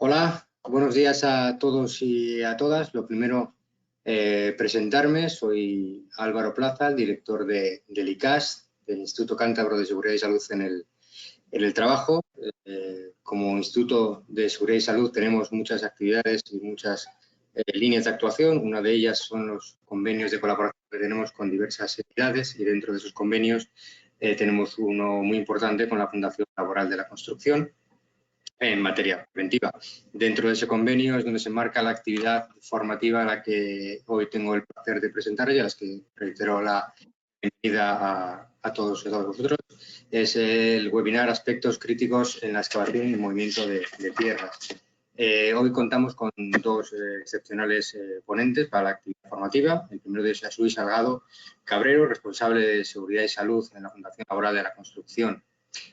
Hola, buenos días a todos y a todas. Lo primero, presentarme. Soy Álvaro Plaza, el director del ICAS, del Instituto Cántabro de Seguridad y Salud en el Trabajo. Como Instituto de Seguridad y Salud tenemos muchas actividades y muchas líneas de actuación. Una de ellas son los convenios de colaboración que tenemos con diversas entidades y dentro de esos convenios tenemos uno muy importante con la Fundación Laboral de la Construcción, en materia preventiva. Dentro de ese convenio es donde se marca la actividad formativa a la que hoy tengo el placer de presentar y a las que reitero la bienvenida a todos y a todas vosotros. Es el webinar Aspectos críticos en la excavación y el movimiento de tierras. Hoy contamos con dos excepcionales ponentes para la actividad formativa. El primero de ellos es Luis Salgado Cabrero, responsable de Seguridad y Salud en la Fundación Laboral de la Construcción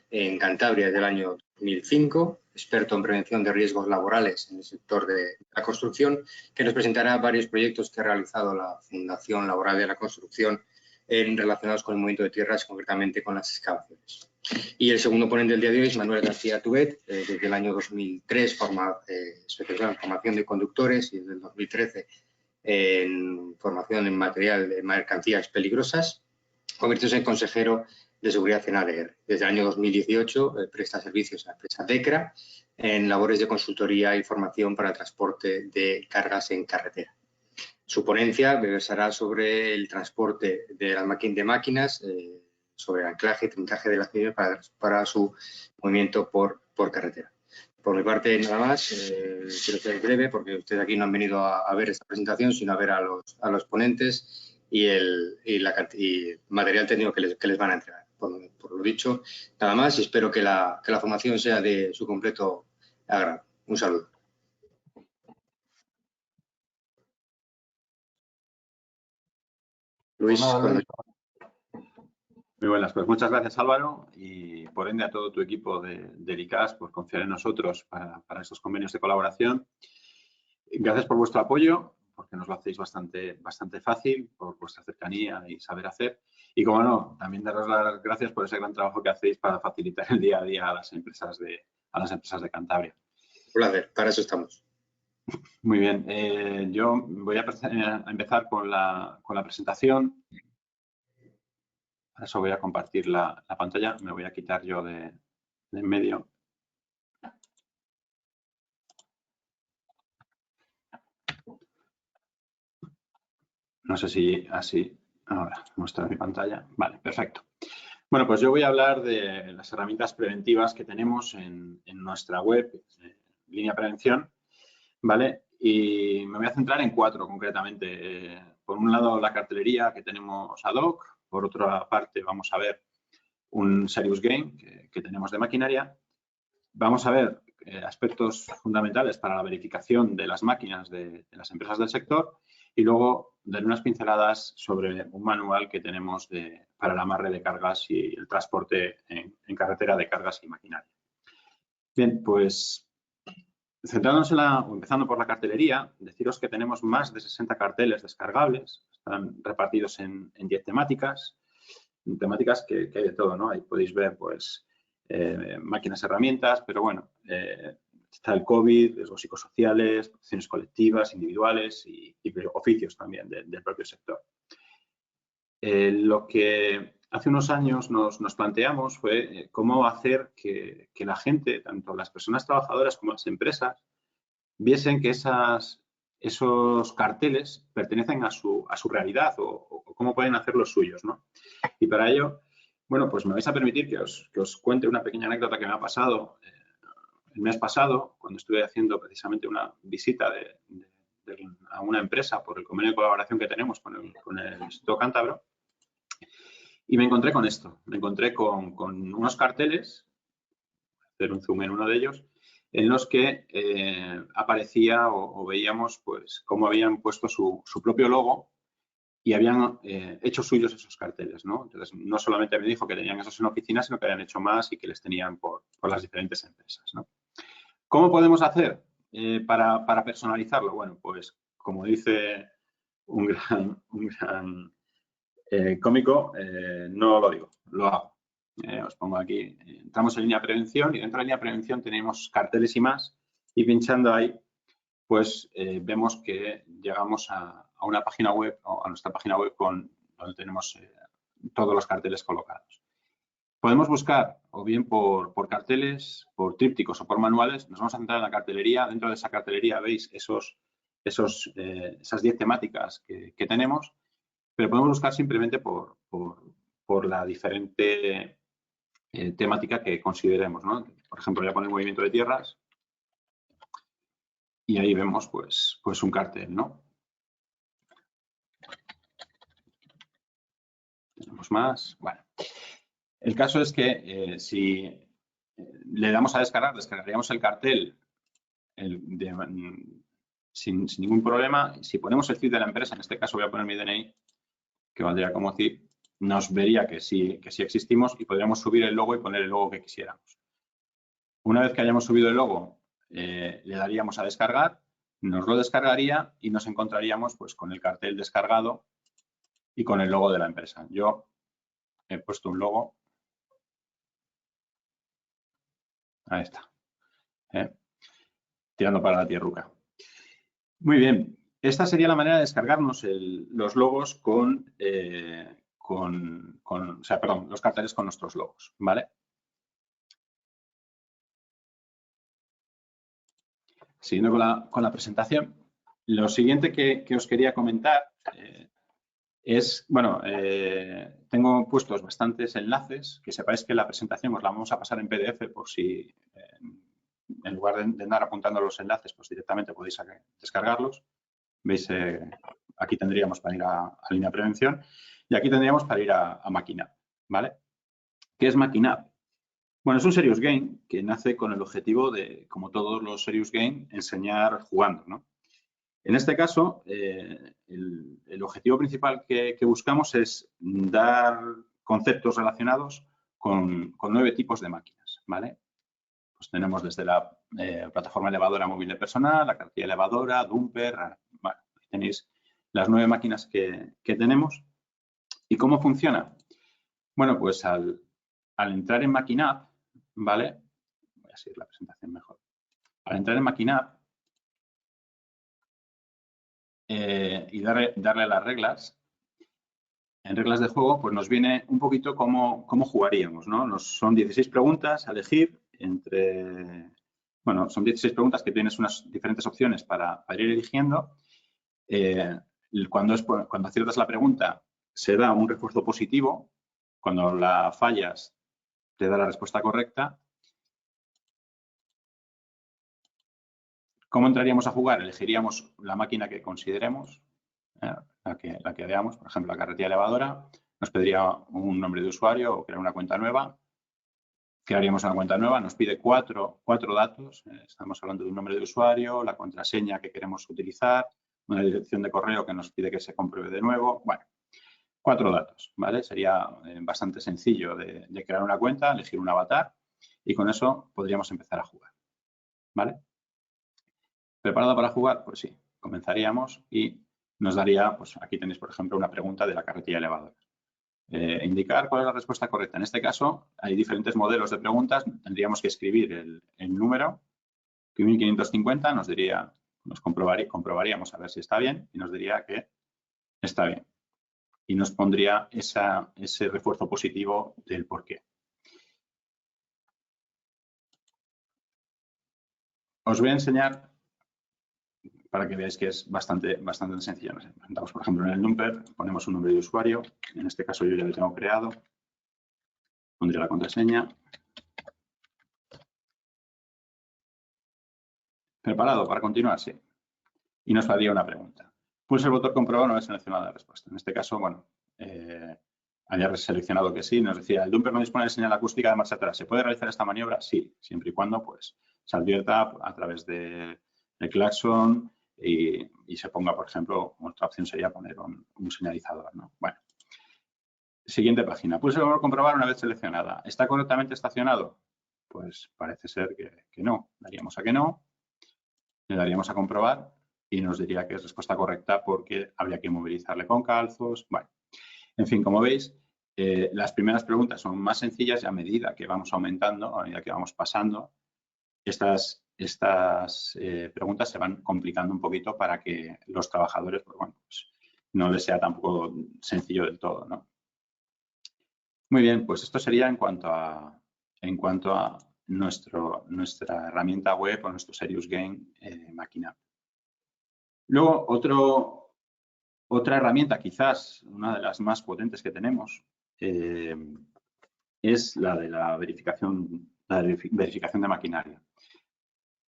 en Cantabria desde el año 2005, experto en prevención de riesgos laborales en el sector de la construcción, que nos presentará varios proyectos que ha realizado la Fundación Laboral de la Construcción relacionados con el movimiento de tierras, concretamente con las excavaciones. Y el segundo ponente del día de hoy es Manuel García Tubet, desde el año 2003 especializado en formación de conductores y desde el 2013 en formación en material de mercancías peligrosas, convirtiéndose en consejero de seguridad en ADR. Desde el año 2018 presta servicios a la empresa TECRA en labores de consultoría y formación para el transporte de cargas en carretera. Su ponencia versará sobre el transporte de las máquinas, sobre el anclaje y trincaje de las mismas para su movimiento por carretera. Por mi parte, nada más. Quiero ser breve porque ustedes aquí no han venido a ver esta presentación, sino a ver a los ponentes y el material técnico que les van a entregar. Por lo dicho, nada más, y espero que la formación sea de su completo agrado. Un saludo. Luis, Muy buenas, pues muchas gracias Álvaro y por ende a todo tu equipo del ICAS por confiar en nosotros para estos convenios de colaboración. Gracias por vuestro apoyo, porque nos lo hacéis bastante fácil, por vuestra cercanía y saber hacer. Y como no, también daros las gracias por ese gran trabajo que hacéis para facilitar el día a día a las empresas de Cantabria. Un placer, para eso estamos. Muy bien, yo voy a empezar con la presentación. Para eso voy a compartir la pantalla. Me voy a quitar yo de en medio. No sé si así ahora muestra mi pantalla. Vale, perfecto. Bueno, pues yo voy a hablar de las herramientas preventivas que tenemos en nuestra web, Línea Prevención, ¿vale? Y me voy a centrar en 4 concretamente. Por un lado, la cartelería que tenemos ad hoc. Por otra parte, vamos a ver un Serious Game que tenemos de maquinaria. Vamos a ver aspectos fundamentales para la verificación de las máquinas de las empresas del sector y luego daré unas pinceladas sobre un manual que tenemos para el amarre de cargas y el transporte en carretera de cargas y maquinaria. Bien, pues centrándonos empezando por la cartelería, deciros que tenemos más de 60 carteles descargables, están repartidos en 10 temáticas, que hay de todo, ¿no? Ahí podéis ver, pues, máquinas, herramientas, pero bueno, está el COVID, riesgos psicosociales, acciones colectivas, individuales y oficios también del propio sector. Lo que hace unos años nos planteamos fue cómo hacer que la gente, tanto las personas trabajadoras como las empresas, viesen que esos carteles pertenecen a su realidad o cómo pueden hacer los suyos, ¿no? Y para ello, bueno, pues me vais a permitir que os cuente una pequeña anécdota que me ha pasado el mes pasado, cuando estuve haciendo precisamente una visita a una empresa por el convenio de colaboración que tenemos con el Instituto Cántabro. Y me encontré con esto, me encontré con unos carteles, voy a hacer un zoom en uno de ellos, en los que aparecía o veíamos pues cómo habían puesto su propio logo y habían hecho suyos esos carteles, ¿no? Entonces, no solamente me dijo que tenían esos en oficinas, sino que habían hecho más y que les tenían por las diferentes empresas, ¿no? ¿Cómo podemos hacer para personalizarlo? Bueno, pues como dice un gran cómico, no lo digo, lo hago. Os pongo aquí, entramos en línea prevención y dentro de línea prevención tenemos carteles y más Y pinchando ahí, pues vemos que llegamos a una página web, o a nuestra página web donde tenemos todos los carteles colocados. Podemos buscar o bien por carteles, por trípticos o por manuales. Nos vamos a centrar en la cartelería. Dentro de esa cartelería veis esas 10 temáticas que tenemos, pero podemos buscar simplemente por la diferente temática que consideremos, ¿no? Por ejemplo, voy a poner movimiento de tierras y ahí vemos pues un cartel, ¿no? Tenemos más. Bueno, el caso es que si le damos a descargar, descargaríamos el cartel sin ningún problema. Si ponemos el CIF de la empresa, en este caso voy a poner mi DNI, que valdría como CIF, nos vería que sí existimos y podríamos subir el logo y poner el logo que quisiéramos. Una vez que hayamos subido el logo, le daríamos a descargar, nos lo descargaría y nos encontraríamos pues con el cartel descargado y con el logo de la empresa. Yo he puesto un logo. Ahí está. Tirando para la tierruca. Muy bien. Esta sería la manera de descargarnos los logos los carteles con nuestros logos, ¿vale? Siguiendo con la presentación, lo siguiente que os quería comentar es, bueno, tengo puestos bastantes enlaces, que sepáis que la presentación os la vamos a pasar en PDF por si, en lugar de andar apuntando los enlaces, pues directamente podéis descargarlos. Veis, aquí tendríamos para ir a línea de prevención y aquí tendríamos para ir a máquina, ¿vale? ¿Qué es máquina? Bueno, es un serious game que nace con el objetivo de, como todos los serious game, enseñar jugando, ¿no? En este caso, el objetivo principal que buscamos es dar conceptos relacionados con 9 tipos de máquinas, ¿vale? Pues tenemos desde la plataforma elevadora móvil de personal, la cartilla elevadora, dumper, bueno, ahí tenéis las 9 máquinas que tenemos. ¿Y cómo funciona? Bueno, pues al entrar en MaquinaApp, ¿vale? Voy a seguir la presentación mejor. Al entrar en MaquinaApp y darle las reglas, en reglas de juego, pues nos viene un poquito cómo jugaríamos, ¿no? Son 16 preguntas a elegir entre... Bueno, son 16 preguntas que tienes unas diferentes opciones para ir eligiendo. Cuando aciertas la pregunta, se da un refuerzo positivo. Cuando la fallas, te da la respuesta correcta. ¿Cómo entraríamos a jugar? Elegiríamos la máquina que consideremos, la que veamos, por ejemplo, la carretilla elevadora. Nos pediría un nombre de usuario o crear una cuenta nueva. Crearíamos una cuenta nueva, nos pide cuatro datos. Estamos hablando de un nombre de usuario, la contraseña que queremos utilizar, una dirección de correo que nos pide que se compruebe de nuevo. Bueno, 4 datos, ¿vale? Sería bastante sencillo de crear una cuenta, elegir un avatar y con eso podríamos empezar a jugar, ¿vale? ¿Preparado para jugar? Pues sí, comenzaríamos y nos daría, pues aquí tenéis, por ejemplo, una pregunta de la carretilla elevadora. Indicar cuál es la respuesta correcta. En este caso, hay diferentes modelos de preguntas. Tendríamos que escribir el número, 1550, nos comprobaríamos a ver si está bien y nos diría que está bien. Y nos pondría ese refuerzo positivo del por qué. Os voy a enseñar para que veáis que es bastante sencillo. Nos presentamos, por ejemplo, en el numper, ponemos un nombre de usuario. En este caso yo ya lo tengo creado. Pondría la contraseña. ¿Preparado para continuar? Sí. Y nos haría una pregunta. Pulse el botón comprobar una vez seleccionada la respuesta. En este caso, bueno, había seleccionado que sí. Nos decía, el dumper no dispone de señal acústica de marcha atrás. ¿Se puede realizar esta maniobra? Sí, siempre y cuando pues, se advierta a través del claxon y se ponga, por ejemplo, otra opción sería poner un señalizador, ¿no? Bueno. Siguiente página. Pulse el botón comprobar una vez seleccionada. ¿Está correctamente estacionado? Pues parece ser que no. Daríamos a que no. Le daríamos a comprobar y nos diría que es respuesta correcta porque habría que movilizarle con calzos. Bueno, en fin, como veis, las primeras preguntas son más sencillas y a medida que vamos aumentando, a medida que vamos pasando, estas estas preguntas se van complicando un poquito para que los trabajadores, pues, bueno, pues, no les sea tampoco sencillo del todo, ¿no? Muy bien, pues esto sería en cuanto a nuestra herramienta web o nuestro Serious Game máquina. Luego, otra herramienta, quizás una de las más potentes que tenemos, es la de la verificación de maquinaria.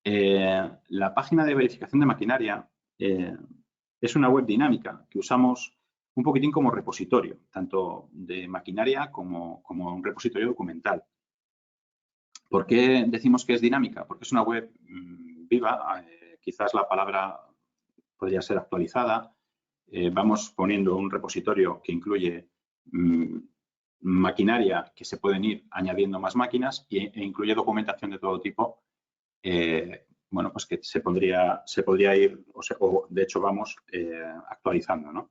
La página de verificación de maquinaria es una web dinámica que usamos un poquitín como repositorio, tanto de maquinaria como un repositorio documental. ¿Por qué decimos que es dinámica? Porque es una web viva, quizás la palabra podría ser actualizada. Vamos poniendo un repositorio que incluye maquinaria que se pueden ir añadiendo más máquinas e incluye documentación de todo tipo. Bueno, pues que se podría ir, o de hecho vamos actualizando, ¿no?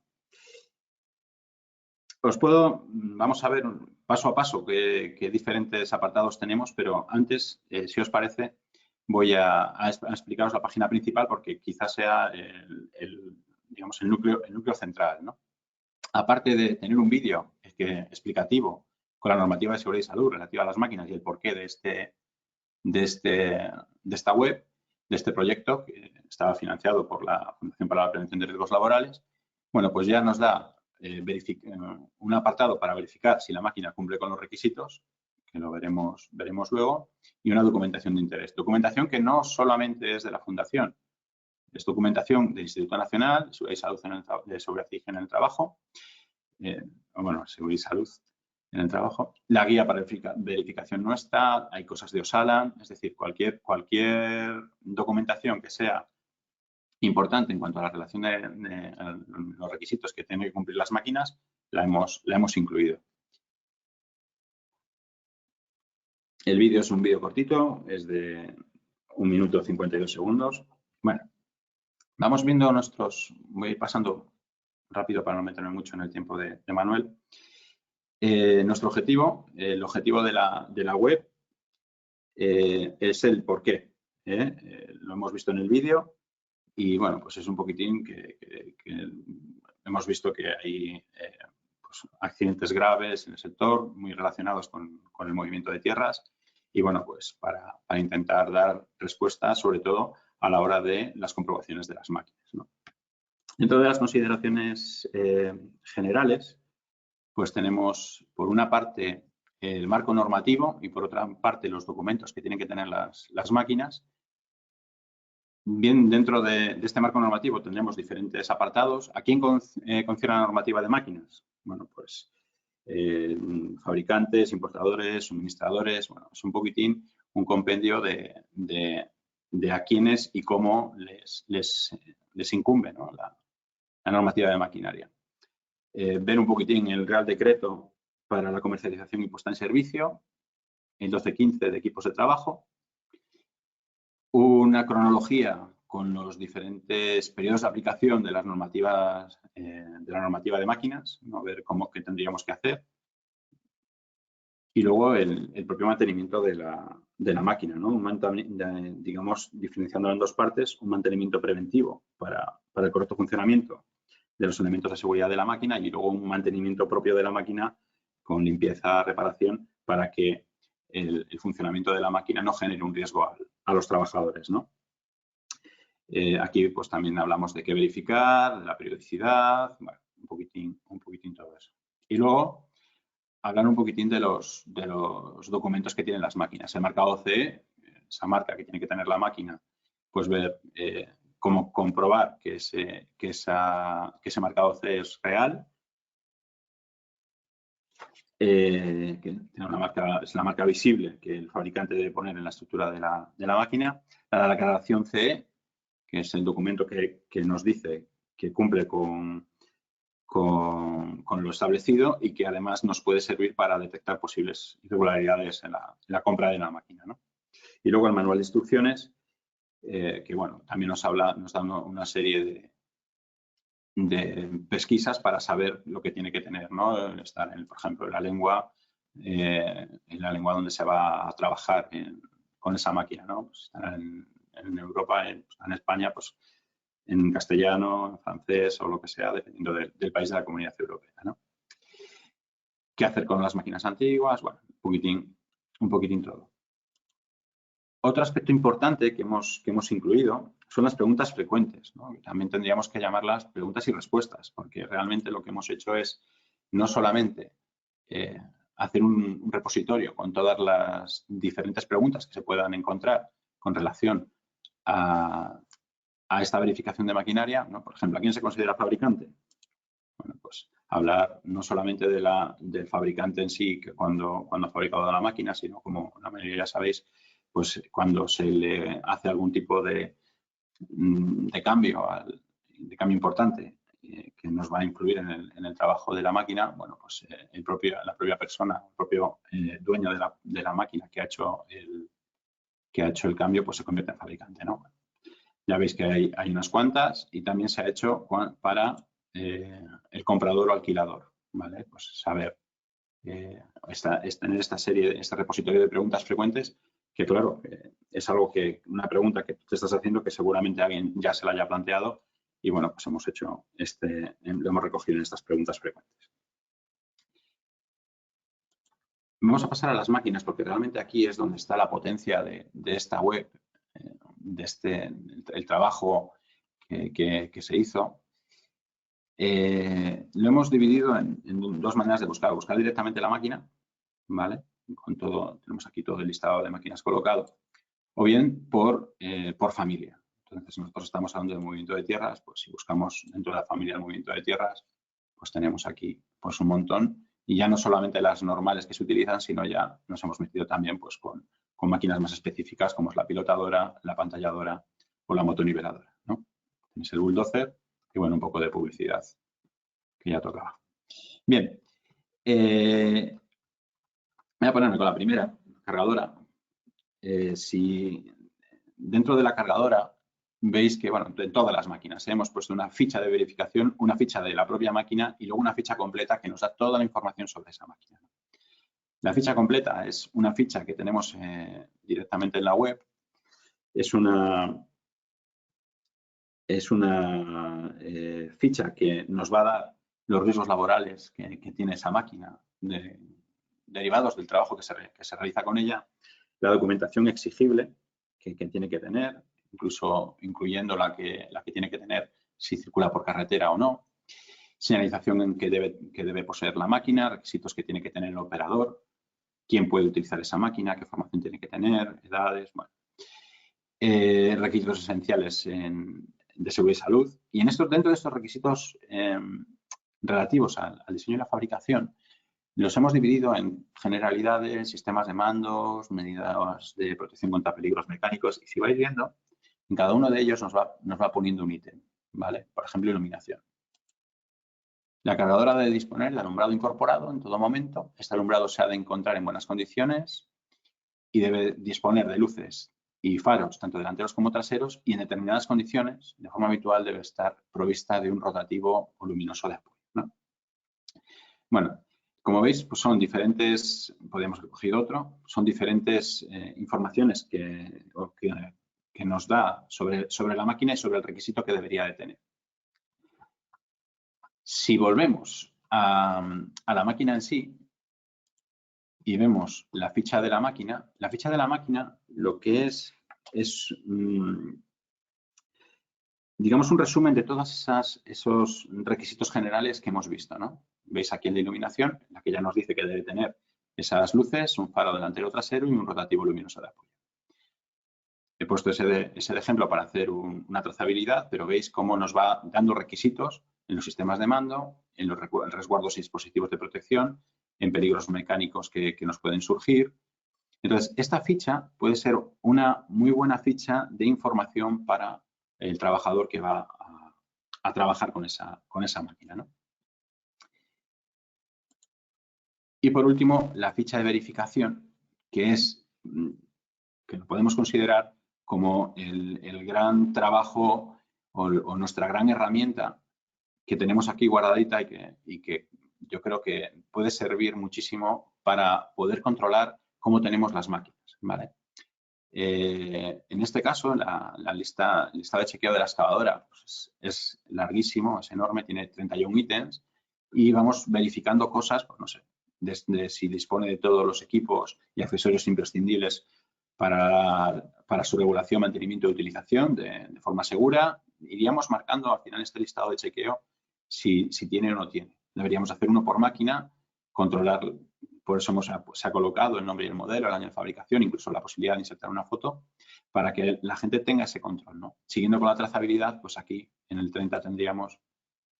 Vamos a ver paso a paso qué diferentes apartados tenemos, pero antes, si os parece, voy a explicaros la página principal porque quizás sea digamos, el núcleo central, ¿no? Aparte de tener un vídeo explicativo con la normativa de seguridad y salud relativa a las máquinas y el porqué de esta web, de este proyecto que estaba financiado por la Fundación para la Prevención de Riesgos Laborales, bueno, pues ya nos da un apartado para verificar si la máquina cumple con los requisitos, que lo veremos luego, y una documentación de interés. Documentación que no solamente es de la Fundación, es documentación del Instituto Nacional de Seguridad y Salud de Seguridad y Higiene en el Trabajo, Seguridad y Salud en el Trabajo. La guía para verificación no está, hay cosas de Osalan, es decir, cualquier documentación que sea importante en cuanto a la relación de los requisitos que tienen que cumplir las máquinas, la hemos incluido. El vídeo es un vídeo cortito, es de 1 minuto 52 segundos. Bueno, vamos viendo voy pasando rápido para no meterme mucho en el tiempo de Manuel. Nuestro objetivo, el objetivo de la web es el por qué. Lo hemos visto en el vídeo y, bueno, pues es un poquitín que hemos visto que hay pues, accidentes graves en el sector muy relacionados con el movimiento de tierras y, bueno, pues para intentar dar respuesta, sobre todo, a la hora de las comprobaciones de las máquinas, ¿no? Dentro de las consideraciones generales, pues tenemos, por una parte, el marco normativo y, por otra parte, los documentos que tienen que tener las máquinas. Bien, dentro de este marco normativo tendremos diferentes apartados. ¿A quién concierne la normativa de máquinas? Bueno, pues fabricantes, importadores, suministradores. Bueno, es un poquitín un compendio de a quiénes y cómo les incumbe, ¿no? la normativa de maquinaria. Ver un poquitín el Real Decreto para la comercialización y puesta en servicio, el 1215 de equipos de trabajo, una cronología con los diferentes periodos de aplicación de las normativas de la normativa de máquinas, ¿no? Ver qué tendríamos que hacer. Y luego el propio mantenimiento de la máquina, ¿no? Digamos, diferenciándolo en dos partes, un mantenimiento preventivo para el correcto funcionamiento de los elementos de seguridad de la máquina y luego un mantenimiento propio de la máquina con limpieza, reparación, para que el funcionamiento de la máquina no genere un riesgo a los trabajadores, ¿no? Aquí pues también hablamos de qué verificar, de la periodicidad, bueno, un poquitín todo eso. Y luego hablar un poquitín de los documentos que tienen las máquinas. El marcado CE, esa marca que tiene que tener la máquina, pues ver cómo comprobar que ese marcado CE es real, que tiene es la marca visible que el fabricante debe poner en la estructura de la máquina. La declaración CE, que es el documento que nos dice que cumple con lo establecido y que además nos puede servir para detectar posibles irregularidades en la compra de la máquina, ¿no? Y luego el manual de instrucciones, que bueno, también nos da una serie de pesquisas para saber lo que tiene que tener, ¿no? Estar, por ejemplo, en la lengua donde se va a trabajar con esa máquina, ¿no? Pues estar en en Europa, en España, pues en castellano, en francés o lo que sea, dependiendo del país de la Comunidad Europea, ¿no? ¿Qué hacer con las máquinas antiguas? Bueno, un poquitín todo. Otro aspecto importante que hemos incluido son las preguntas frecuentes, ¿no? También tendríamos que llamarlas preguntas y respuestas, porque realmente lo que hemos hecho es no solamente hacer un repositorio con todas las diferentes preguntas que se puedan encontrar con relación a esta verificación de maquinaria, ¿no? Por ejemplo, ¿a quién se considera fabricante? Bueno, pues hablar no solamente del fabricante en sí, que cuando ha fabricado la máquina, sino, como la mayoría ya sabéis, pues cuando se le hace algún tipo de cambio importante que nos va a influir en el trabajo de la máquina, bueno, pues la propia persona, el propio dueño de la máquina que ha hecho el cambio, pues se convierte en fabricante, ¿no? Ya veis que hay unas cuantas y también se ha hecho para el comprador o alquilador, ¿vale? Pues saber, tener este repositorio de preguntas frecuentes, que claro, es algo una pregunta que te estás haciendo que seguramente alguien ya se la haya planteado y bueno, pues hemos hecho lo hemos recogido en estas preguntas frecuentes. Vamos a pasar a las máquinas porque realmente aquí es donde está la potencia de esta web, el trabajo que se hizo. Lo hemos dividido en dos maneras de buscar. Buscar directamente la máquina, ¿vale? Tenemos aquí todo el listado de máquinas colocado. O bien por familia. Entonces, nosotros estamos hablando de movimiento de tierras, pues si buscamos dentro de la familia el movimiento de tierras, pues tenemos aquí pues un montón. Y ya no solamente las normales que se utilizan, sino ya nos hemos metido también pues con máquinas más específicas como es la pilotadora, la pantalladora o la motoniveladora, ¿no? Tenéis el bulldozer y bueno, un poco de publicidad que ya tocaba. Bien, voy a ponerme con la primera, cargadora. Si dentro de la cargadora veis que, bueno, de todas las máquinas hemos puesto una ficha de verificación, una ficha de la propia máquina y luego una ficha completa que nos da toda la información sobre esa máquina. La ficha completa es una ficha que tenemos directamente en la web. Es una ficha que nos va a dar los riesgos laborales que tiene esa máquina derivados del trabajo que se realiza con ella, la documentación exigible que tiene que tener, incluso incluyendo la que tiene que tener si circula por carretera o no, señalización que debe poseer la máquina, requisitos que tiene que tener el operador, quién puede utilizar esa máquina, qué formación tiene que tener, edades, bueno. Requisitos esenciales de seguridad y salud. Y dentro de estos requisitos relativos al diseño y la fabricación, los hemos dividido en generalidades, sistemas de mandos, medidas de protección contra peligros mecánicos. Y si vais viendo, en cada uno de ellos nos va poniendo un ítem, ¿vale? Por ejemplo, iluminación. La cargadora debe disponer de alumbrado incorporado en todo momento. Este alumbrado se ha de encontrar en buenas condiciones y debe disponer de luces y faros, tanto delanteros como traseros, y en determinadas condiciones, de forma habitual, debe estar provista de un rotativo o luminoso de apoyo, ¿no? Bueno, como veis, pues son diferentes, podríamos haber cogido otro, son diferentes informaciones que nos da sobre la máquina y sobre el requisito que debería de tener. Si volvemos a la máquina en sí y vemos la ficha de la máquina lo que es digamos un resumen de todos esos requisitos generales que hemos visto, ¿no? Veis aquí el de iluminación, en la que ya nos dice que debe tener esas luces, un faro delantero trasero y un rotativo luminoso de apoyo. He puesto ese de ejemplo para hacer una trazabilidad, pero veis cómo nos va dando requisitos en los sistemas de mando, en los resguardos y dispositivos de protección, en peligros mecánicos que nos pueden surgir. Entonces, esta ficha puede ser una muy buena ficha de información para el trabajador que va a trabajar con esa máquina, ¿no? Y por último, la ficha de verificación, que lo podemos considerar como el gran trabajo o nuestra gran herramienta que tenemos aquí guardadita y que yo creo que puede servir muchísimo para poder controlar cómo tenemos las máquinas, ¿vale? En este caso, el listado de chequeo de la excavadora pues, es larguísimo, es enorme, tiene 31 ítems y vamos verificando cosas, pues no sé, desde si dispone de todos los equipos y accesorios imprescindibles para su regulación, mantenimiento y utilización de forma segura. Iríamos marcando al final este listado de chequeo si tiene o no tiene. Deberíamos hacer uno por máquina, controlar. Por eso se ha colocado el nombre y el modelo, el año de fabricación, incluso la posibilidad de insertar una foto, para que la gente tenga ese control, ¿no? Siguiendo con la trazabilidad, pues aquí en el 30 tendríamos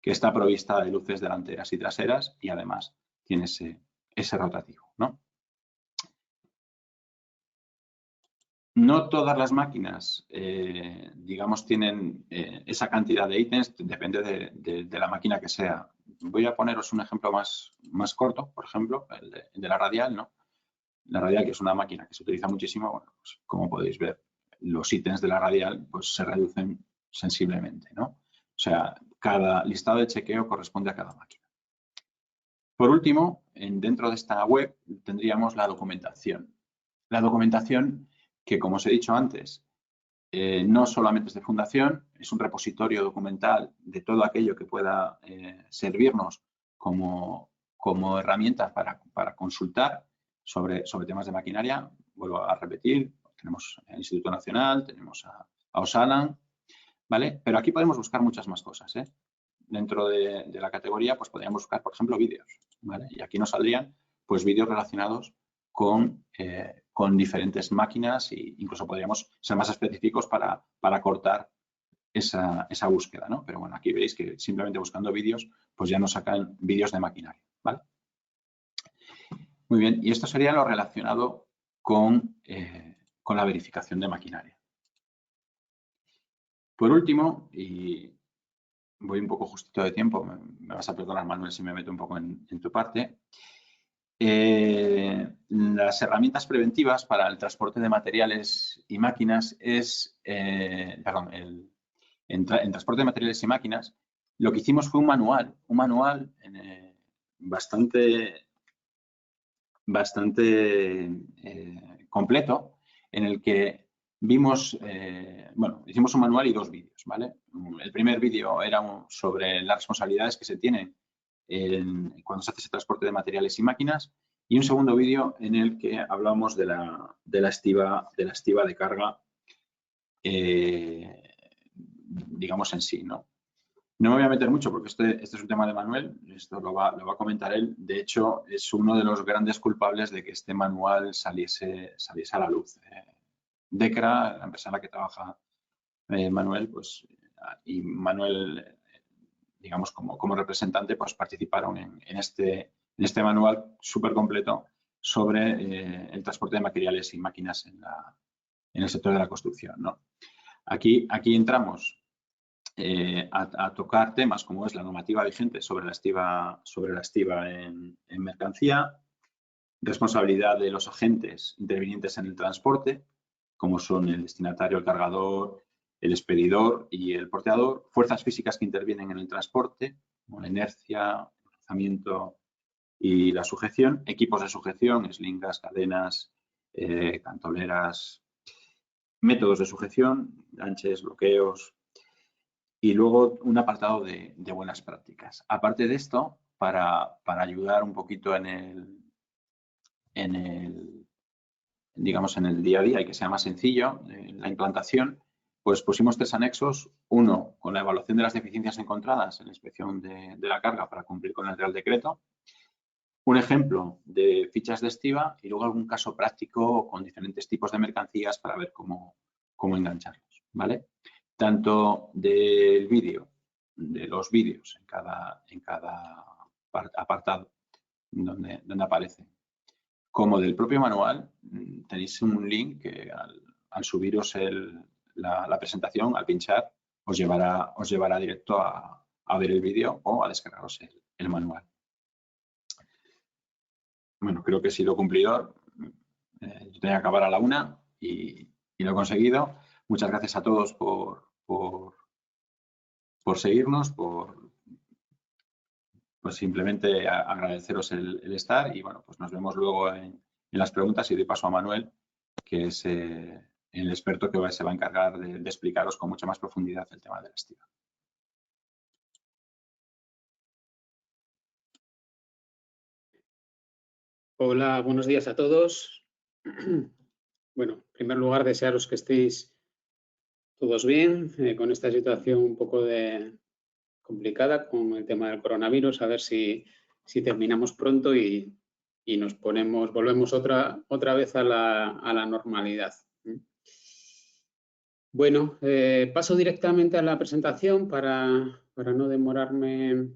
que está provista de luces delanteras y traseras y además tiene ese rotativo, ¿no? No todas las máquinas, digamos, tienen esa cantidad de ítems, depende de la máquina que sea. Voy a poneros un ejemplo más corto, por ejemplo, el de la radial, ¿no? La radial, que es una máquina que se utiliza muchísimo, bueno, pues, como podéis ver, los ítems de la radial pues, se reducen sensiblemente, ¿no? O sea, cada listado de chequeo corresponde a cada máquina. Por último, dentro de esta web tendríamos la documentación. La documentación que, como os he dicho antes, no solamente es de fundación, es un repositorio documental de todo aquello que pueda servirnos como herramienta para consultar sobre temas de maquinaria. Vuelvo a repetir, tenemos el Instituto Nacional, tenemos a Osalan, ¿vale? Pero aquí podemos buscar muchas más cosas, ¿eh? Dentro de la categoría, pues podríamos buscar, por ejemplo, vídeos, ¿vale? Y aquí nos saldrían, pues, vídeos relacionados con diferentes máquinas e incluso podríamos ser más específicos para cortar esa búsqueda, ¿no? Pero bueno, aquí veis que simplemente buscando vídeos, pues ya nos sacan vídeos de maquinaria, ¿vale? Muy bien, y esto sería lo relacionado con la verificación de maquinaria. Por último, y voy un poco justito de tiempo, me vas a perdonar, Manuel, si me meto un poco en tu parte. Las herramientas preventivas para el transporte de materiales y máquinas en transporte de materiales y máquinas, lo que hicimos fue un manual bastante completo, en el que vimos, hicimos un manual y 2 vídeos, ¿vale? El primer vídeo era sobre las responsabilidades que se tienen cuando se hace ese transporte de materiales y máquinas, y un segundo vídeo en el que hablamos de la estiva de carga, digamos en sí, ¿no? No me voy a meter mucho porque este es un tema de Manuel, esto lo va a comentar él. De hecho, es uno de los grandes culpables de que este manual saliese a la luz. DECRA, la empresa en la que trabaja Manuel, pues, y Manuel, digamos, como representante, pues participaron en este manual súper completo sobre el transporte de materiales y máquinas en el sector de la construcción, ¿no? Aquí entramos a tocar temas como es la normativa vigente sobre la estiva en mercancía, responsabilidad de los agentes intervinientes en el transporte, como son el destinatario, el cargador, el expedidor y el porteador, fuerzas físicas que intervienen en el transporte, como la inercia, el lanzamiento y la sujeción, equipos de sujeción, eslingas, cadenas, cantoneras, métodos de sujeción, ganches, bloqueos, y luego un apartado de buenas prácticas. Aparte de esto, para ayudar un poquito en el día a día y que sea más sencillo la implantación, pues pusimos 3 anexos. Uno con la evaluación de las deficiencias encontradas en la inspección de la carga para cumplir con el Real Decreto. Un ejemplo de fichas de estiva y luego algún caso práctico con diferentes tipos de mercancías para ver cómo engancharlos, ¿vale? Tanto del vídeo, de los vídeos en cada apartado donde aparecen, como del propio manual, tenéis un link que al subiros la presentación, al pinchar, os llevará directo a ver el vídeo o a descargaros el manual. Bueno, creo que he sido cumplidor. Yo tenía que acabar a la 1 y lo he conseguido. Muchas gracias a todos por seguirnos, pues simplemente agradeceros el estar y bueno, pues nos vemos luego en las preguntas y doy paso a Manuel, que es el experto que se va a encargar de explicaros con mucha más profundidad el tema de la estiba. Hola, buenos días a todos. Bueno, en primer lugar, desearos que estéis todos bien con esta situación un poco complicada con el tema del coronavirus, a ver si terminamos pronto y volvemos otra vez a la normalidad. Bueno, paso directamente a la presentación para no demorarme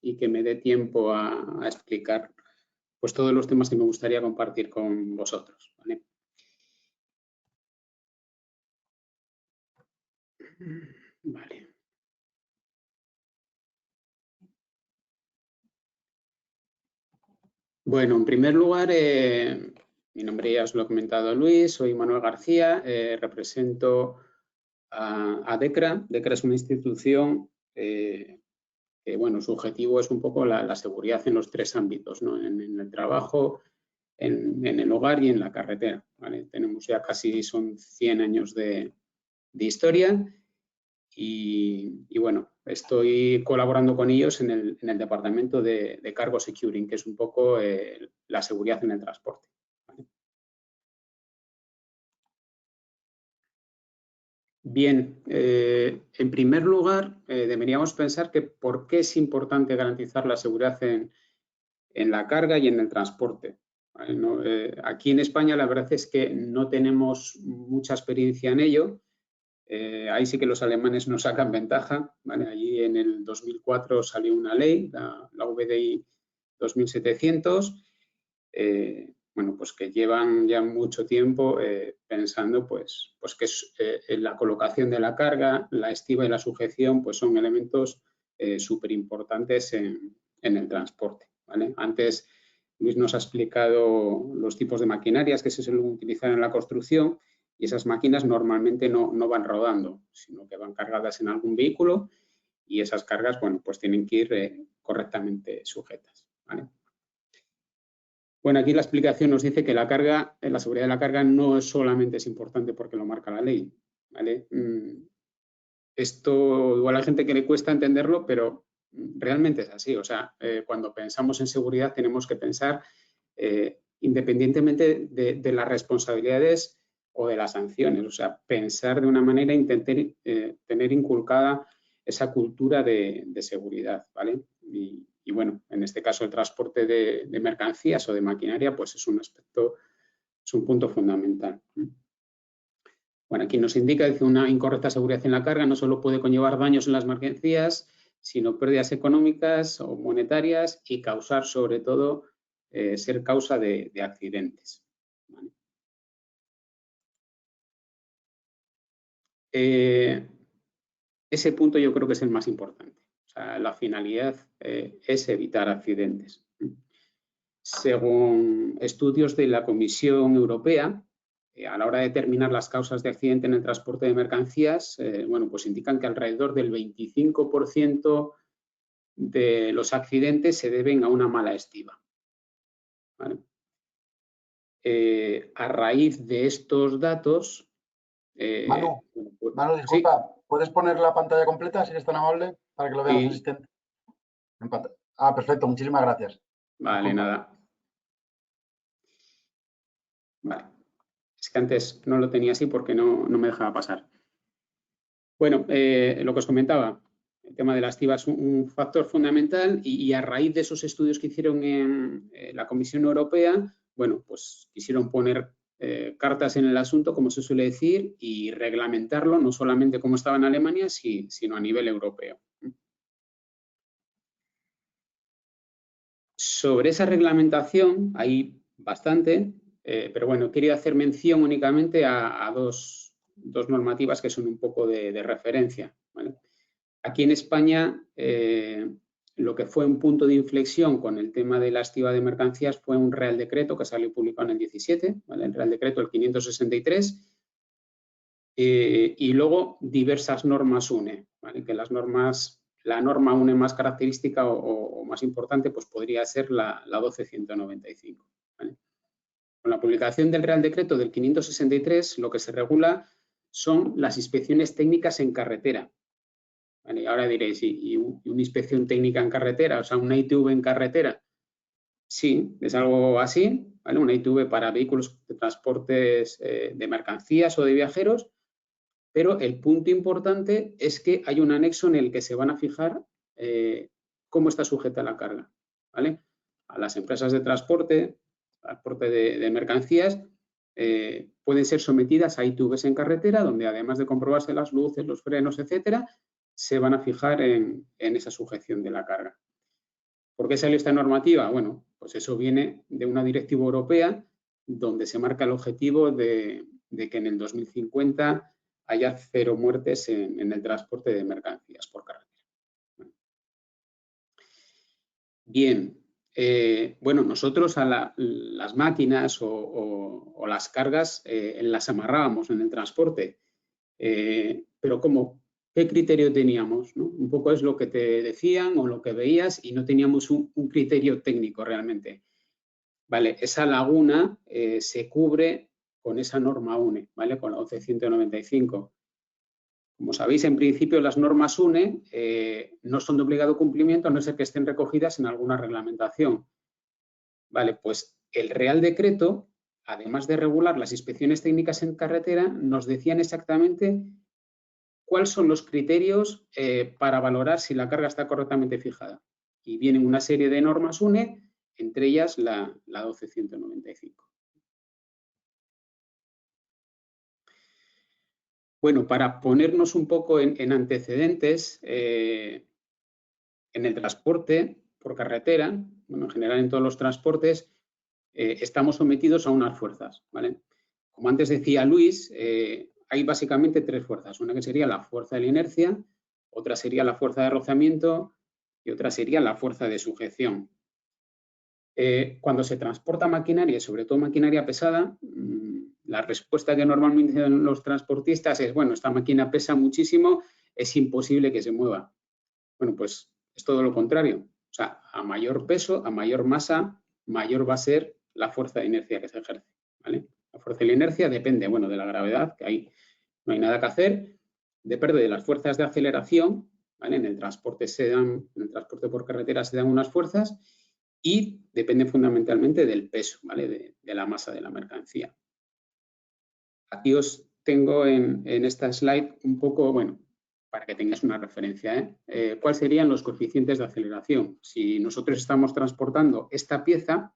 y que me dé tiempo a explicar pues todos los temas que me gustaría compartir con vosotros, ¿vale? Vale. Bueno, en primer lugar, mi nombre ya os lo ha comentado Luis, soy Manuel García, represento a DECRA. DECRA es una institución que, bueno, su objetivo es un poco la seguridad en los tres ámbitos, ¿no? En el trabajo, en el hogar y en la carretera, ¿vale? Tenemos ya son 100 años de historia y bueno, estoy colaborando con ellos en el departamento de Cargo Securing, que es un poco la seguridad en el transporte, ¿vale? Bien, en primer lugar, deberíamos pensar que por qué es importante garantizar la seguridad en la carga y en el transporte. ¿Vale? Aquí en España la verdad es que no tenemos mucha experiencia en ello. Ahí sí que los alemanes nos sacan ventaja, ¿vale? Allí en el 2004 salió una ley, la VDI 2700, bueno, pues que llevan ya mucho tiempo pensando pues que la colocación de la carga, la estiba y la sujeción pues son elementos súper importantes en el transporte, ¿vale? Antes Luis nos ha explicado los tipos de maquinarias que se suelen utilizar en la construcción y esas máquinas normalmente no van rodando, sino que van cargadas en algún vehículo y esas cargas, bueno, pues tienen que ir correctamente sujetas, ¿vale? Bueno, aquí la explicación nos dice que la seguridad de la carga no solamente es importante porque lo marca la ley, ¿vale? Esto igual hay gente que le cuesta entenderlo, pero realmente es así. O sea, cuando pensamos en seguridad tenemos que pensar independientemente de las responsabilidades o de las sanciones. O sea, pensar de una manera, intentar tener inculcada esa cultura de seguridad, ¿vale? Y bueno, en este caso el transporte de mercancías o de maquinaria, pues es un aspecto, es un punto fundamental. Bueno, aquí nos indica que una incorrecta seguridad en la carga no solo puede conllevar daños en las mercancías, sino pérdidas económicas o monetarias y causar, sobre todo, ser causa de accidentes, ¿vale? Ese punto yo creo que es el más importante. O sea, la finalidad es evitar accidentes. Según estudios de la Comisión Europea, a la hora de determinar las causas de accidente en el transporte de mercancías, bueno, pues indican que alrededor del 25% de los accidentes se deben a una mala estiba, ¿vale? A raíz de estos datos... Manu, disculpa, ¿sí? ¿Puedes poner la pantalla completa si eres tan amable para que lo vean los asistentes? Perfecto, muchísimas gracias. Vale, disculpa. Nada. Vale. Es que antes no lo tenía así porque no me dejaba pasar. Bueno, lo que os comentaba, el tema de la estiba es un factor fundamental y a raíz de esos estudios que hicieron en la Comisión Europea, bueno, pues quisieron poner cartas en el asunto, como se suele decir, y reglamentarlo, no solamente como estaba en Alemania, sino a nivel europeo. Sobre esa reglamentación hay bastante, pero bueno, quería hacer mención únicamente a dos normativas que son un poco de referencia, ¿vale? Aquí en España, lo que fue un punto de inflexión con el tema de la estiba de mercancías fue un Real Decreto que salió publicado en el 17, ¿vale? El Real Decreto, el 563, y luego diversas normas UNE, ¿vale? Que la norma UNE más característica o más importante pues podría ser la 12195, ¿vale? Bueno, publicación del Real Decreto del 563 lo que se regula son las inspecciones técnicas en carretera. Vale, ahora diréis, ¿y una inspección técnica en carretera? O sea, una ITV en carretera. Sí, es algo así, ¿vale? Una ITV para vehículos de transportes de mercancías o de viajeros, pero el punto importante es que hay un anexo en el que se van a fijar cómo está sujeta la carga, ¿vale? A las empresas de transporte de mercancías, pueden ser sometidas a ITVs en carretera, donde además de comprobarse las luces, los frenos, etcétera, se van a fijar en esa sujeción de la carga. ¿Por qué salió esta normativa? Bueno, pues eso viene de una directiva europea donde se marca el objetivo de que en el 2050 haya 0 muertes en el transporte de mercancías por carretera. Bien, bueno, nosotros a las máquinas o las cargas las amarrábamos en el transporte, pero ¿qué criterio teníamos? ¿No? Un poco es lo que te decían o lo que veías y no teníamos un criterio técnico realmente. Vale, esa laguna se cubre con esa norma UNE, ¿vale? Con la 11.195. Como sabéis, en principio las normas UNE no son de obligado cumplimiento a no ser que estén recogidas en alguna reglamentación. Vale, pues el Real Decreto, además de regular las inspecciones técnicas en carretera, nos decían exactamente cuáles son los criterios para valorar si la carga está correctamente fijada. Y vienen una serie de normas UNE, entre ellas la 12.195. Bueno, para ponernos un poco en antecedentes, en el transporte por carretera, bueno, en general en todos los transportes, estamos sometidos a unas fuerzas, ¿vale? Como antes decía Luis, hay básicamente 3 fuerzas. Una que sería la fuerza de la inercia, otra sería la fuerza de rozamiento y otra sería la fuerza de sujeción. Cuando se transporta maquinaria, sobre todo maquinaria pesada, la respuesta que normalmente dan los transportistas es, bueno, esta máquina pesa muchísimo, es imposible que se mueva. Bueno, pues es todo lo contrario. O sea, a mayor peso, a mayor masa, mayor va a ser la fuerza de inercia que se ejerce, ¿vale? La fuerza de la inercia depende, bueno, de la gravedad, que ahí no hay nada que hacer, depende de las fuerzas de aceleración, ¿vale? En el transporte por carretera se dan unas fuerzas y depende fundamentalmente del peso, ¿vale? De la masa de la mercancía. Aquí os tengo en esta slide un poco, bueno, para que tengáis una referencia, ¿cuáles serían los coeficientes de aceleración? Si nosotros estamos transportando esta pieza,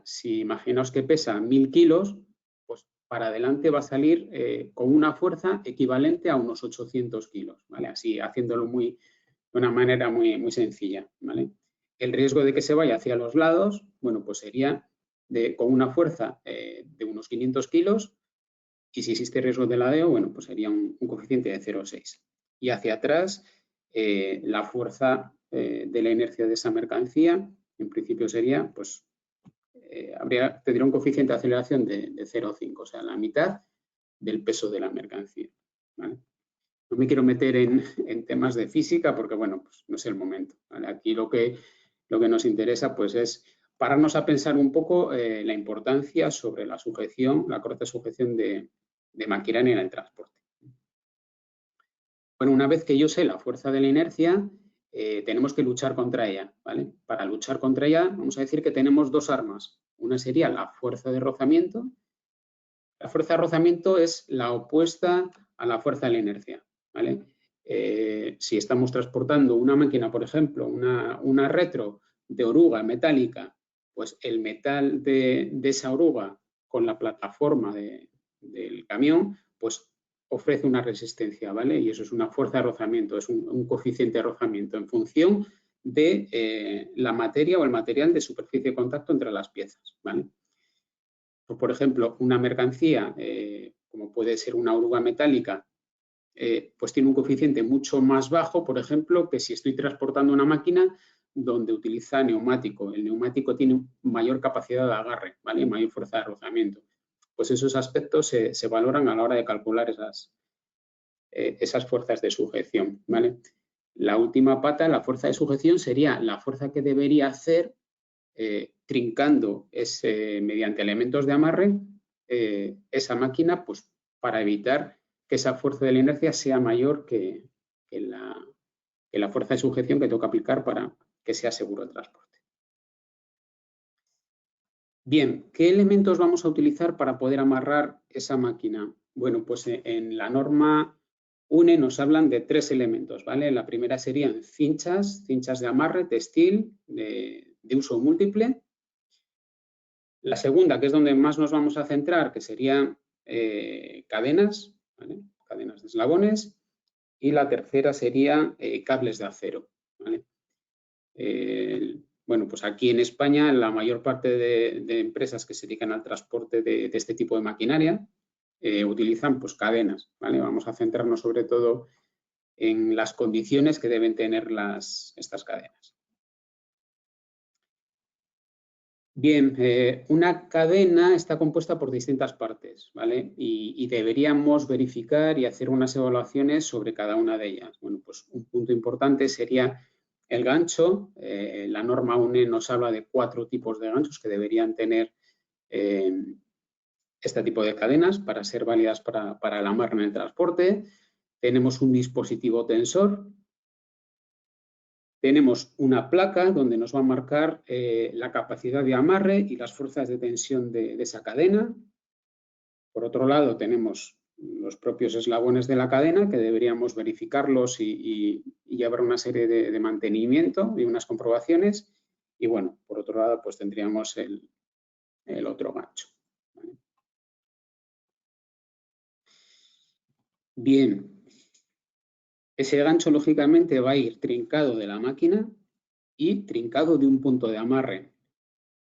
si imaginaos que pesa 1000 kilos, pues para adelante va a salir con una fuerza equivalente a unos 800 kilos, ¿vale? Así, haciéndolo de una manera muy sencilla, ¿vale? El riesgo de que se vaya hacia los lados, bueno, pues sería con una fuerza de unos 500 kilos y si existe riesgo de ladeo, bueno, pues sería un coeficiente de 0,6. Y hacia atrás, la fuerza de la inercia de esa mercancía, en principio sería, pues, tendría un coeficiente de aceleración de 0,5, o sea, la mitad del peso de la mercancía, ¿vale? No me quiero meter en temas de física porque, bueno, pues no es el momento, ¿vale? Aquí lo que nos interesa, pues, es pararnos a pensar un poco la importancia sobre la sujeción, la correcta sujeción de maquinaria en el transporte. Bueno, una vez que yo sé la fuerza de la inercia, tenemos que luchar contra ella, ¿vale? Para luchar contra ella, vamos a decir que tenemos 2 armas. Una sería la fuerza de rozamiento. La fuerza de rozamiento es la opuesta a la fuerza de la inercia, ¿vale? Si estamos transportando una máquina, por ejemplo, una retro de oruga metálica, pues el metal de esa oruga con la plataforma del camión, pues ofrece una resistencia, ¿vale? Y eso es una fuerza de rozamiento, es un coeficiente de rozamiento en función de la materia o el material de superficie de contacto entre las piezas, ¿vale? Por ejemplo, una mercancía, como puede ser una oruga metálica, pues tiene un coeficiente mucho más bajo, por ejemplo, que si estoy transportando una máquina donde utiliza neumático. El neumático tiene mayor capacidad de agarre, ¿vale? Mayor fuerza de rozamiento. Pues esos aspectos se valoran a la hora de calcular esas fuerzas de sujeción, ¿vale? La última pata, la fuerza de sujeción, sería la fuerza que debería hacer trincando mediante elementos de amarre esa máquina, pues para evitar que esa fuerza de la inercia sea mayor que la fuerza de sujeción que toca aplicar para que sea seguro el transporte. Bien, ¿qué elementos vamos a utilizar para poder amarrar esa máquina? Bueno, pues en la norma UNE nos hablan de 3 elementos, ¿vale? La primera serían cinchas de amarre textil de uso múltiple. La segunda, que es donde más nos vamos a centrar, que serían cadenas, ¿vale? Cadenas de eslabones. Y la tercera sería cables de acero, ¿vale? Bueno, pues aquí en España la mayor parte de empresas que se dedican al transporte de este tipo de maquinaria utilizan pues cadenas, ¿vale? Vamos a centrarnos sobre todo en las condiciones que deben tener estas cadenas. Bien, una cadena está compuesta por distintas partes, ¿vale? Y deberíamos verificar y hacer unas evaluaciones sobre cada una de ellas. Bueno, pues un punto importante sería el gancho. La norma UNE nos habla de 4 tipos de ganchos que deberían tener este tipo de cadenas para ser válidas para el amarre en el transporte. Tenemos un dispositivo tensor. Tenemos una placa donde nos va a marcar la capacidad de amarre y las fuerzas de tensión de esa cadena. Por otro lado, tenemos los propios eslabones de la cadena que deberíamos verificarlos y llevar una serie de mantenimiento y unas comprobaciones. Y bueno, por otro lado, pues tendríamos el otro gancho, ¿vale? Bien. Ese gancho, lógicamente, va a ir trincado de la máquina y trincado de un punto de amarre.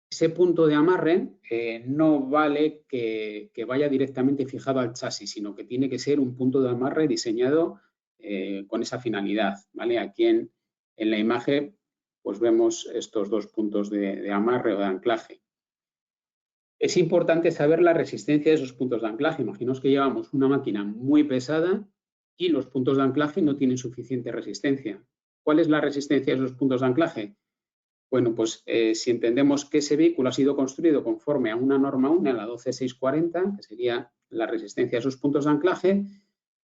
Ese punto de amarre no vale que vaya directamente fijado al chasis, sino que tiene que ser un punto de amarre diseñado con esa finalidad, ¿vale? Aquí en la imagen pues vemos estos 2 puntos de amarre o de anclaje. Es importante saber la resistencia de esos puntos de anclaje. Imaginaos que llevamos una máquina muy pesada y los puntos de anclaje no tienen suficiente resistencia. ¿Cuál es la resistencia de esos puntos de anclaje? Bueno, pues si entendemos que ese vehículo ha sido construido conforme a una norma UNE, la 12640, que sería la resistencia de esos puntos de anclaje,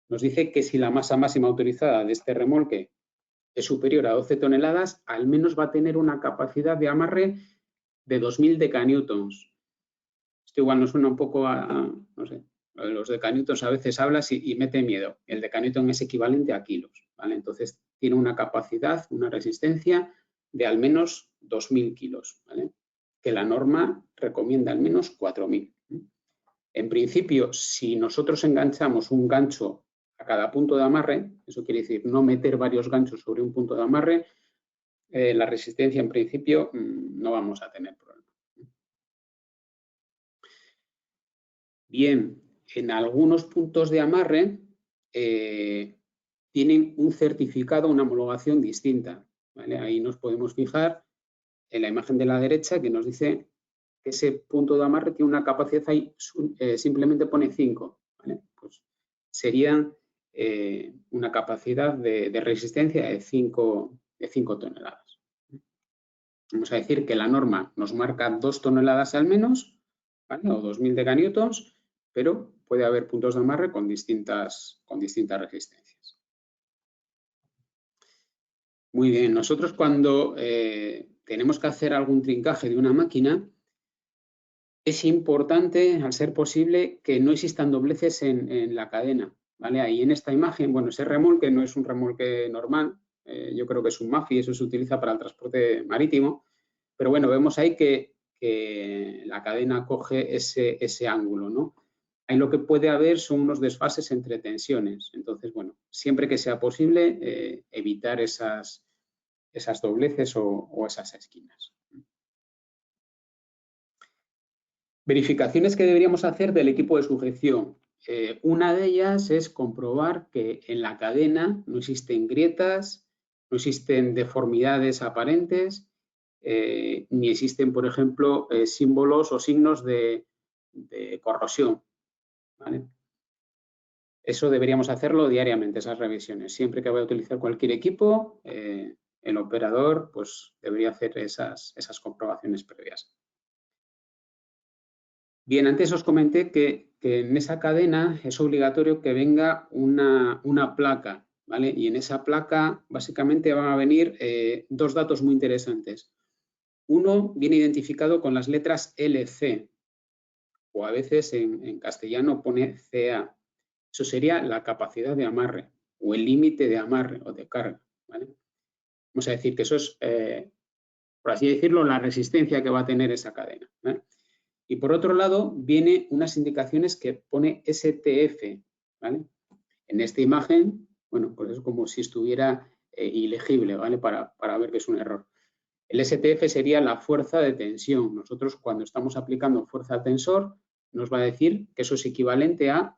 nos dice que si la masa máxima autorizada de este remolque es superior a 12 toneladas, al menos va a tener una capacidad de amarre de 2000 decanewtons. Esto igual nos suena un poco no sé, los decanewtons a veces hablas y mete miedo. El decanewton es equivalente a kilos, ¿vale? Entonces tiene una capacidad, una resistencia de al menos 2000 kilos, ¿vale? Que la norma recomienda al menos 4000. En principio, si nosotros enganchamos un gancho a cada punto de amarre, eso quiere decir no meter varios ganchos sobre un punto de amarre, la resistencia en principio no vamos a tener problema. Bien, en algunos puntos de amarre tienen un certificado, una homologación distinta, ¿vale? Ahí nos podemos fijar en la imagen de la derecha que nos dice que ese punto de amarre tiene una capacidad ahí, simplemente pone 5, ¿vale? Pues sería una capacidad de resistencia de 5 toneladas. Vamos a decir que la norma nos marca 2 toneladas al menos, ¿vale? O 2000 decanewtons, pero puede haber puntos de amarre con distintas resistencias. Muy bien, nosotros cuando tenemos que hacer algún trincaje de una máquina, es importante, al ser posible, que no existan dobleces en la cadena, ¿vale? Ahí en esta imagen, bueno, ese remolque no es un remolque normal, yo creo que es un MAFI, eso se utiliza para el transporte marítimo, pero bueno, vemos ahí que la cadena coge ese ángulo, ¿no? Ahí lo que puede haber son unos desfases entre tensiones. Entonces, bueno, siempre que sea posible, evitar esas dobleces o esas esquinas. Verificaciones que deberíamos hacer del equipo de sujeción. Una de ellas es comprobar que en la cadena no existen grietas, no existen deformidades aparentes, ni existen, por ejemplo, símbolos o signos de corrosión, ¿vale? Eso deberíamos hacerlo diariamente, esas revisiones. Siempre que voy a utilizar cualquier equipo, el operador pues debería hacer esas comprobaciones previas. Bien, antes os comenté que en esa cadena es obligatorio que venga una placa, ¿vale? Y en esa placa básicamente van a venir dos datos muy interesantes. Uno viene identificado con las letras LC, o a veces en castellano pone CA. Eso sería la capacidad de amarre o el límite de amarre o de carga, ¿vale? Vamos a decir que eso es, por así decirlo, la resistencia que va a tener esa cadena, ¿vale? Y por otro lado, viene unas indicaciones que pone STF, ¿vale? En esta imagen, bueno, pues es como si estuviera ilegible, ¿vale? Para ver que es un error. El STF sería la fuerza de tensión. Nosotros cuando estamos aplicando fuerza al tensor, nos va a decir que eso es equivalente a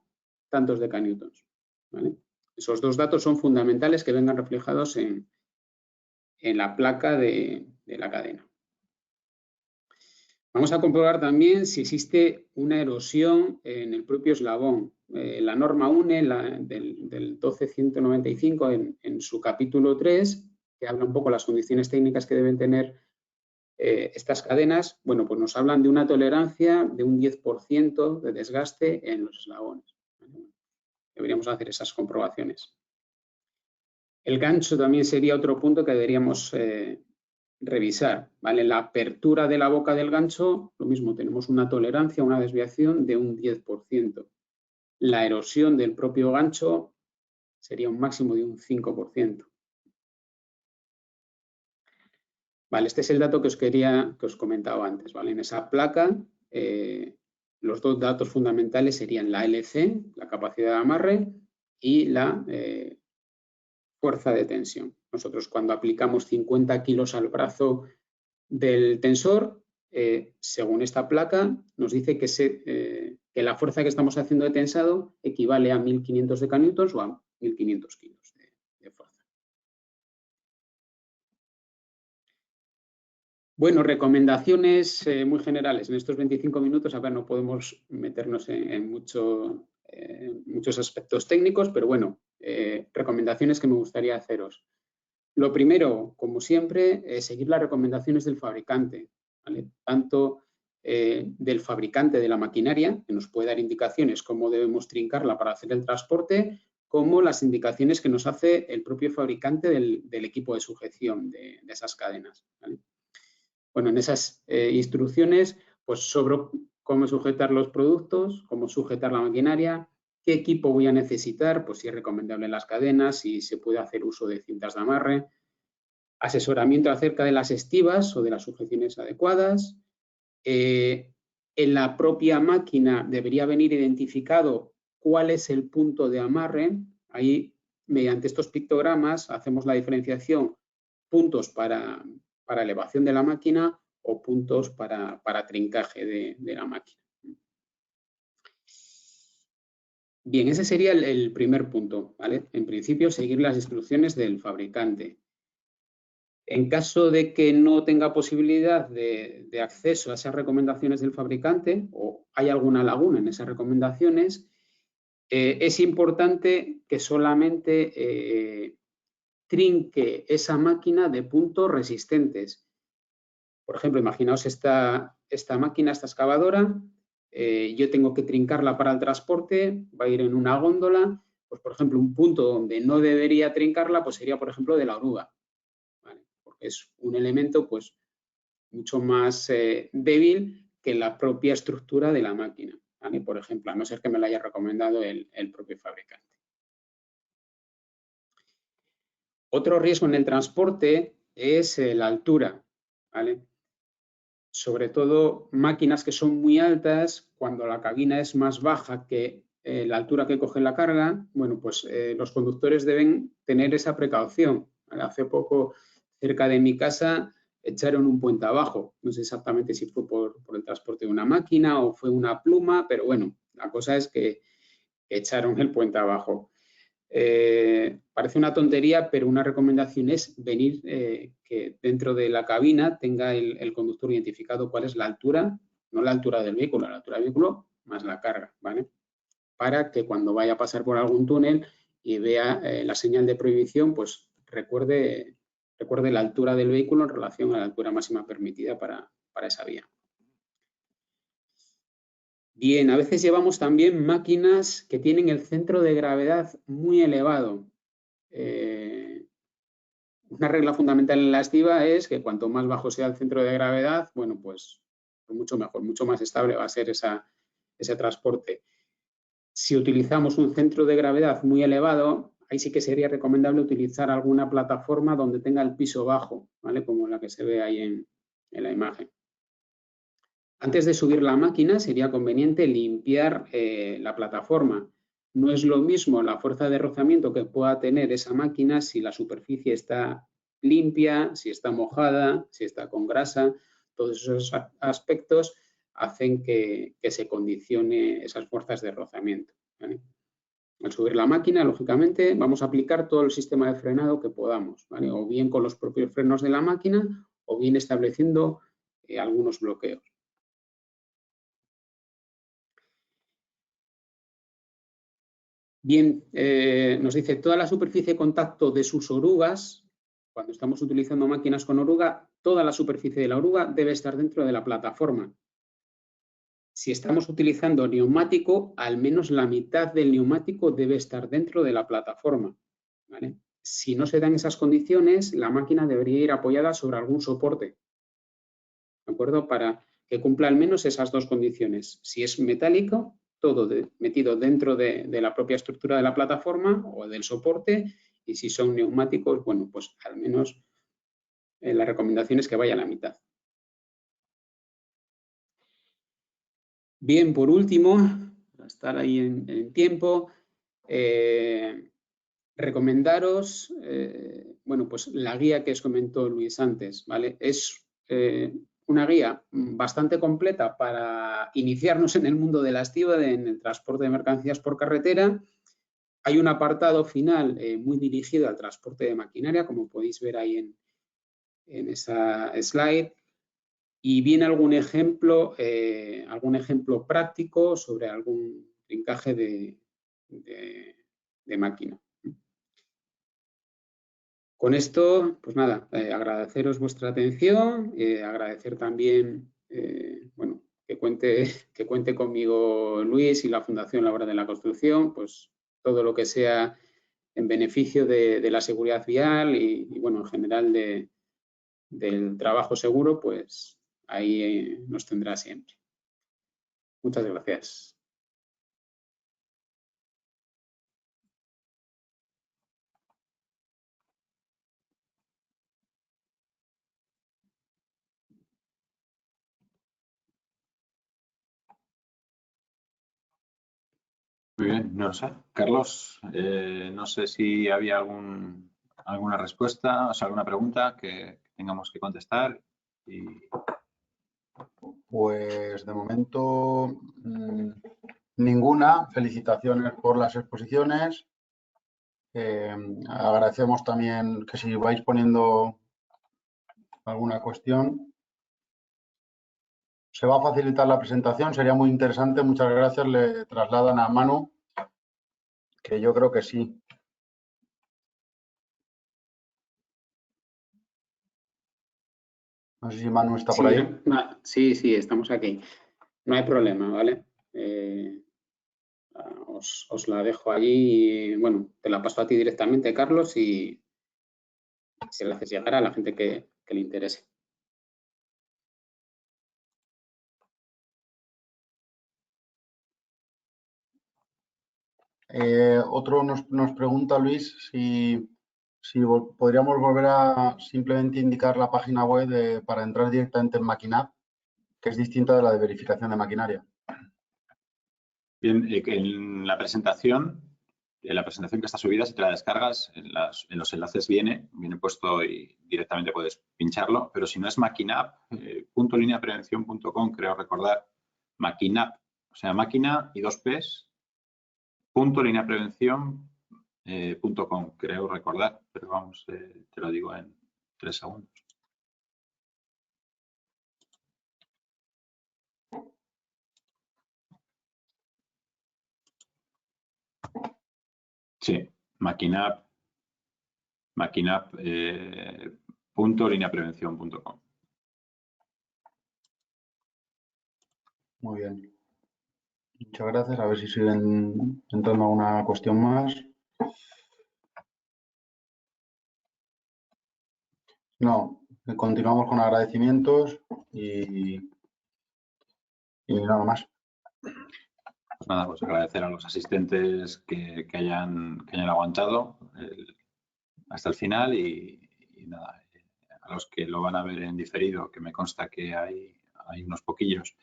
tantos decanewtons, ¿vale? Esos dos datos son fundamentales que vengan reflejados en la placa de la cadena. Vamos a comprobar también si existe una erosión en el propio eslabón. La norma UNE del 12195 en su capítulo 3, que habla un poco de las condiciones técnicas que deben tener estas cadenas, bueno, pues nos hablan de una tolerancia de un 10% de desgaste en los eslabones. Deberíamos hacer esas comprobaciones. El gancho también sería otro punto que deberíamos revisar, ¿vale? La apertura de la boca del gancho, lo mismo, tenemos una tolerancia, una desviación de un 10%. La erosión del propio gancho sería un máximo de un 5%. Vale, este es el dato que os comentaba antes, ¿vale? En esa placa, los dos datos fundamentales serían la LC, la capacidad de amarre, y la fuerza de tensión. Nosotros cuando aplicamos 50 kilos al brazo del tensor, según esta placa, nos dice que la fuerza que estamos haciendo de tensado equivale a 1500 decanewtons o a 1500 kilos de fuerza. Bueno, recomendaciones muy generales. En estos 25 minutos, a ver, no podemos meternos en muchos aspectos técnicos, pero bueno, recomendaciones que me gustaría haceros. Lo primero, como siempre, es seguir las recomendaciones del fabricante, ¿vale? Tanto del fabricante de la maquinaria, que nos puede dar indicaciones cómo debemos trincarla para hacer el transporte, como las indicaciones que nos hace el propio fabricante del equipo de sujeción de esas cadenas, ¿vale? Bueno, en esas instrucciones, pues sobre cómo sujetar los productos, cómo sujetar la maquinaria, qué equipo voy a necesitar, pues si es recomendable las cadenas, si se puede hacer uso de cintas de amarre, asesoramiento acerca de las estivas o de las sujeciones adecuadas. En la propia máquina debería venir identificado cuál es el punto de amarre. Ahí, mediante estos pictogramas, hacemos la diferenciación, puntos para elevación de la máquina o puntos para trincaje de la máquina. Bien, ese sería el primer punto, ¿vale? En principio, seguir las instrucciones del fabricante. En caso de que no tenga posibilidad de acceso a esas recomendaciones del fabricante o hay alguna laguna en esas recomendaciones, es importante que solamente trinque esa máquina de puntos resistentes. Por ejemplo, imaginaos esta máquina, esta excavadora, yo tengo que trincarla para el transporte, va a ir en una góndola, pues por ejemplo, un punto donde no debería trincarla, pues sería, por ejemplo, de la oruga, ¿vale? Porque es un elemento, pues, mucho más débil que la propia estructura de la máquina, ¿vale? Por ejemplo, a no ser que me lo haya recomendado el propio fabricante. Otro riesgo en el transporte es la altura, ¿vale? Sobre todo máquinas que son muy altas, cuando la cabina es más baja que la altura que coge la carga, bueno, pues los conductores deben tener esa precaución, ¿vale? Hace poco, cerca de mi casa, echaron un puente abajo. No sé exactamente si fue por el transporte de una máquina o fue una pluma, pero bueno, la cosa es que echaron el puente abajo. Parece una tontería, pero una recomendación es venir que dentro de la cabina tenga el conductor identificado cuál es la altura, no la altura del vehículo, la altura del vehículo más la carga, ¿vale? Para que cuando vaya a pasar por algún túnel y vea la señal de prohibición, pues recuerde Recuerde la altura del vehículo en relación a la altura máxima permitida para esa vía. Bien, a veces llevamos también máquinas que tienen el centro de gravedad muy elevado. Una regla fundamental en la estiba es que cuanto más bajo sea el centro de gravedad, bueno, pues mucho mejor, mucho más estable va a ser ese transporte. Si utilizamos un centro de gravedad muy elevado, ahí sí que sería recomendable utilizar alguna plataforma donde tenga el piso bajo, ¿vale? Como la que se ve ahí en la imagen. Antes de subir la máquina sería conveniente limpiar la plataforma. No es lo mismo la fuerza de rozamiento que pueda tener esa máquina si la superficie está limpia, si está mojada, si está con grasa. Todos esos aspectos hacen que se condicione esas fuerzas de rozamiento, ¿vale? Al subir la máquina, lógicamente, vamos a aplicar todo el sistema de frenado que podamos, ¿vale? O bien con los propios frenos de la máquina o bien estableciendo algunos bloqueos. Bien, nos dice toda la superficie de contacto de sus orugas, cuando estamos utilizando máquinas con oruga, toda la superficie de la oruga debe estar dentro de la plataforma. Si estamos utilizando neumático, al menos la mitad del neumático debe estar dentro de la plataforma, ¿vale? Si no se dan esas condiciones, la máquina debería ir apoyada sobre algún soporte, ¿de acuerdo? Para que cumpla al menos esas dos condiciones. Si es metálico, todo metido dentro de la propia estructura de la plataforma o del soporte, y si son neumáticos, bueno, pues al menos la recomendación es que vaya a la mitad. Bien, por último, para estar ahí en tiempo, recomendaros, bueno, pues la guía que os comentó Luis antes, ¿vale? Es una guía bastante completa para iniciarnos en el mundo de la estiba, en el transporte de mercancías por carretera. Hay un apartado final muy dirigido al transporte de maquinaria, como podéis ver ahí en esa slide. Y viene algún ejemplo práctico sobre algún encaje de máquina. Con esto, pues nada, agradeceros vuestra atención, agradecer también, bueno, que cuente conmigo Luis y la Fundación La Hora de la Construcción, pues todo lo que sea en beneficio de la seguridad vial y bueno, en general del trabajo seguro, pues ahí nos tendrá siempre. Muchas gracias. Muy bien, no sé. Carlos, no sé si había alguna respuesta, o sea, alguna pregunta que tengamos que contestar. Pues de momento ninguna. Felicitaciones por las exposiciones. Agradecemos también que si vais poniendo alguna cuestión, se va a facilitar la presentación. Sería muy interesante. Muchas gracias. Le trasladan a Manu, que yo creo que sí. No sé si Manu está por ahí. Sí, estamos aquí. No hay problema, ¿vale? Os la dejo allí y, bueno, te la paso a ti directamente, Carlos, y se la haces llegar a la gente que le interese. Otro nos pregunta, Luis, si podríamos volver a simplemente indicar la página web para entrar directamente en MaquinApp, que es distinta de la de verificación de maquinaria. Bien, en la presentación que está subida, si te la descargas, en los enlaces viene puesto y directamente puedes pincharlo, pero si no es maquinap.lineaprevención.com, creo recordar, maquinap, o sea, máquina y 2 P's, .lineaprevención.com, creo recordar, pero vamos, te lo digo en 3 segundos. Sí, maquinap www.lineaprevención.com. Muy bien. Muchas gracias. A ver si siguen entrando alguna cuestión más. No, continuamos con agradecimientos y nada más. Pues nada, pues agradecer a los asistentes que hayan aguantado hasta el final y nada, a los que lo van a ver en diferido, que me consta que hay unos poquillos,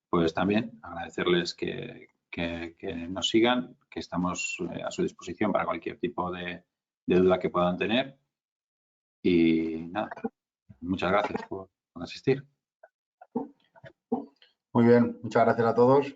pues también agradecerles que nos sigan, que estamos a su disposición para cualquier tipo de duda que puedan tener. Y nada, muchas gracias por asistir. Muy bien, muchas gracias a todos.